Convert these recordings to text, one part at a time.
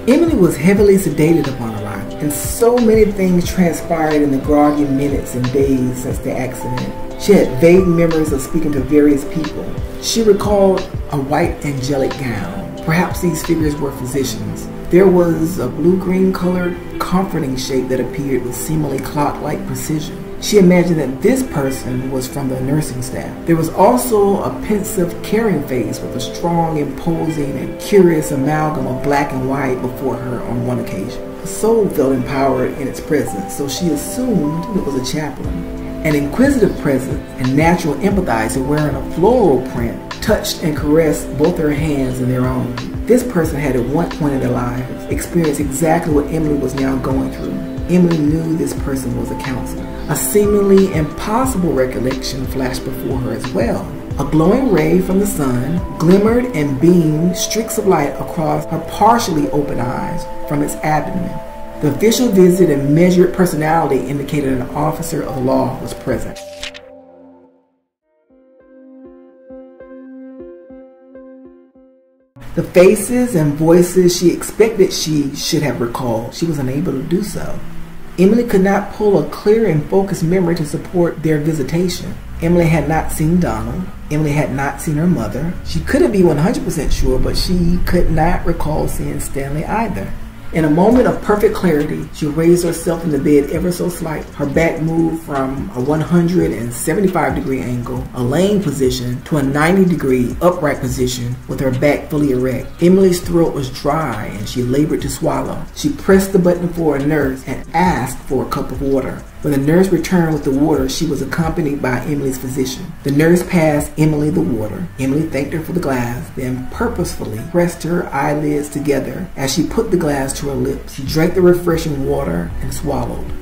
Emily was heavily sedated upon arrival, and so many things transpired in the groggy minutes and days since the accident. She had vague memories of speaking to various people. She recalled a white angelic gown. Perhaps these figures were physicians. There was a blue-green colored comforting shape that appeared with seemingly clock-like precision. She imagined that this person was from the nursing staff. There was also a pensive, caring face with a strong, imposing, and curious amalgam of black and white before her on one occasion. The soul felt empowered in its presence, so she assumed it was a chaplain. An inquisitive presence and natural empathizer wearing a floral print touched and caressed both her hands in their own. This person had at one point in their lives experienced exactly what Emily was now going through. Emily knew this person was a counselor. A seemingly impossible recollection flashed before her as well. A glowing ray from the sun glimmered and beamed streaks of light across her partially open eyes from its abdomen. The official visit and measured personality indicated an officer of the law was present. The faces and voices she expected she should have recalled, she was unable to do so. Emily could not pull a clear and focused memory to support their visitation. Emily had not seen Donald. Emily had not seen her mother. She couldn't be 100% sure, but she could not recall seeing Stanley either. In a moment of perfect clarity, she raised herself in the bed ever so slightly. Her back moved from a 175-degree angle, a laying position, to a 90-degree upright position with her back fully erect. Emily's throat was dry and she labored to swallow. She pressed the button for a nurse and asked for a cup of water. When the nurse returned with the water, she was accompanied by Emily's physician. The nurse passed Emily the water. Emily thanked her for the glass, then purposefully pressed her eyelids together as she put the glass to her lips. She drank the refreshing water and swallowed.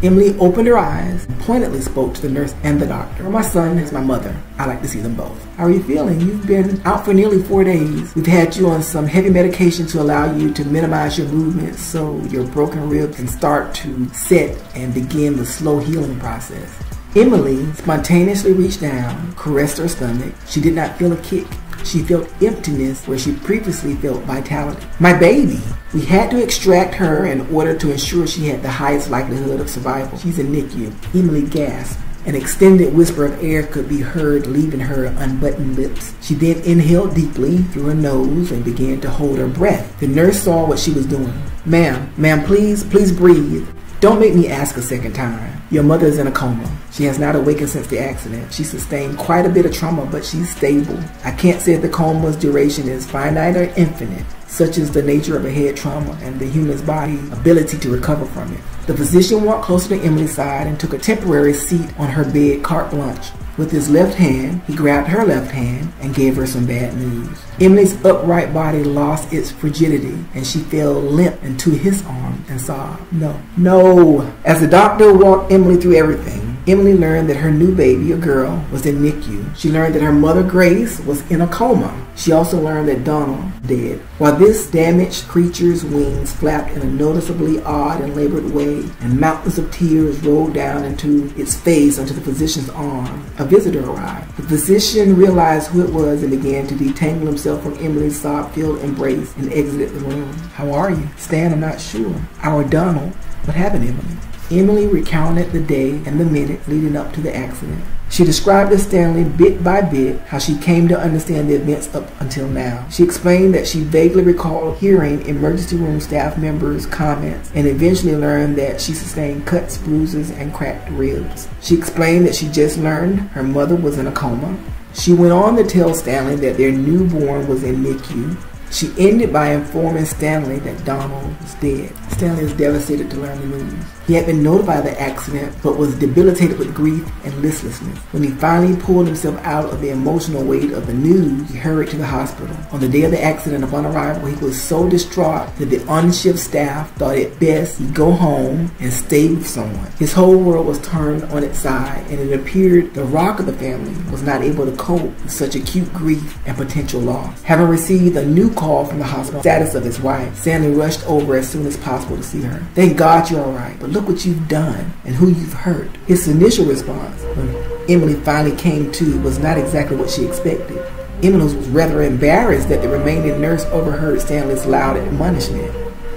Emily opened her eyes and pointedly spoke to the nurse and the doctor. My son is my mother. I like to see them both. How are you feeling? You've been out for nearly 4 days. We've had you on some heavy medication to allow you to minimize your movements so your broken ribs can start to set and begin the slow healing process. Emily spontaneously reached down, caressed her stomach. She did not feel a kick. She felt emptiness where she previously felt vitality. My baby! We had to extract her in order to ensure she had the highest likelihood of survival. She's in NICU. Emily gasped. An extended whisper of air could be heard leaving her unbuttoned lips. She then inhaled deeply through her nose and began to hold her breath. The nurse saw what she was doing. Ma'am, please breathe. Don't make me ask a second time. Your mother is in a coma. She has not awakened since the accident. She sustained quite a bit of trauma, but she's stable. I can't say if the coma's duration is finite or infinite. Such is the nature of a head trauma and the human's body's ability to recover from it. The physician walked closer to Emily's side and took a temporary seat on her bed carte blanche. With his left hand, he grabbed her left hand and gave her some bad news. Emily's upright body lost its frigidity and she fell limp into his arms and sobbed, "No, no." As the doctor walked Emily through everything, Emily learned that her new baby, a girl, was in NICU. She learned that her mother, Grace, was in a coma. She also learned that Donald was dead. While this damaged creature's wings flapped in a noticeably odd and labored way, and mountains of tears rolled down into its face onto the physician's arm, a visitor arrived. The physician realized who it was and began to detangle himself from Emily's sob-filled embrace and exited the room. "How are you?" "Stan, I'm not sure." "Our Donald." "What happened, Emily?" Emily recounted the day and the minutes leading up to the accident. She described to Stanley bit by bit how she came to understand the events up until now. She explained that she vaguely recalled hearing emergency room staff members' comments and eventually learned that she sustained cuts, bruises, and cracked ribs. She explained that she just learned her mother was in a coma. She went on to tell Stanley that their newborn was in NICU. She ended by informing Stanley that Donald was dead. Stanley was devastated to learn the news. He had been notified of the accident, but was debilitated with grief and listlessness. When he finally pulled himself out of the emotional weight of the news, he hurried to the hospital. On the day of the accident, upon arrival, he was so distraught that the on-shift staff thought it best he'd go home and stay with someone. His whole world was turned on its side, and it appeared the rock of the family was not able to cope with such acute grief and potential loss. Having received a new call from the hospital status of his wife, Stanley rushed over as soon as possible to see her. "Thank God you're all right, but look what you've done and who you've hurt." His initial response when Emily finally came to was not exactly what she expected. Emily was rather embarrassed that the remaining nurse overheard Stanley's loud admonishment.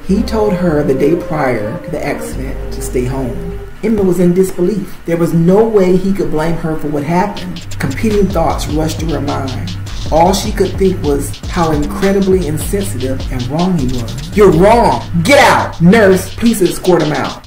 He told her the day prior to the accident to stay home. Emily was in disbelief. There was no way he could blame her for what happened. Competing thoughts rushed through her mind. All she could think was how incredibly insensitive and wrong he was. "You're wrong! Get out! Nurse, please escort him out."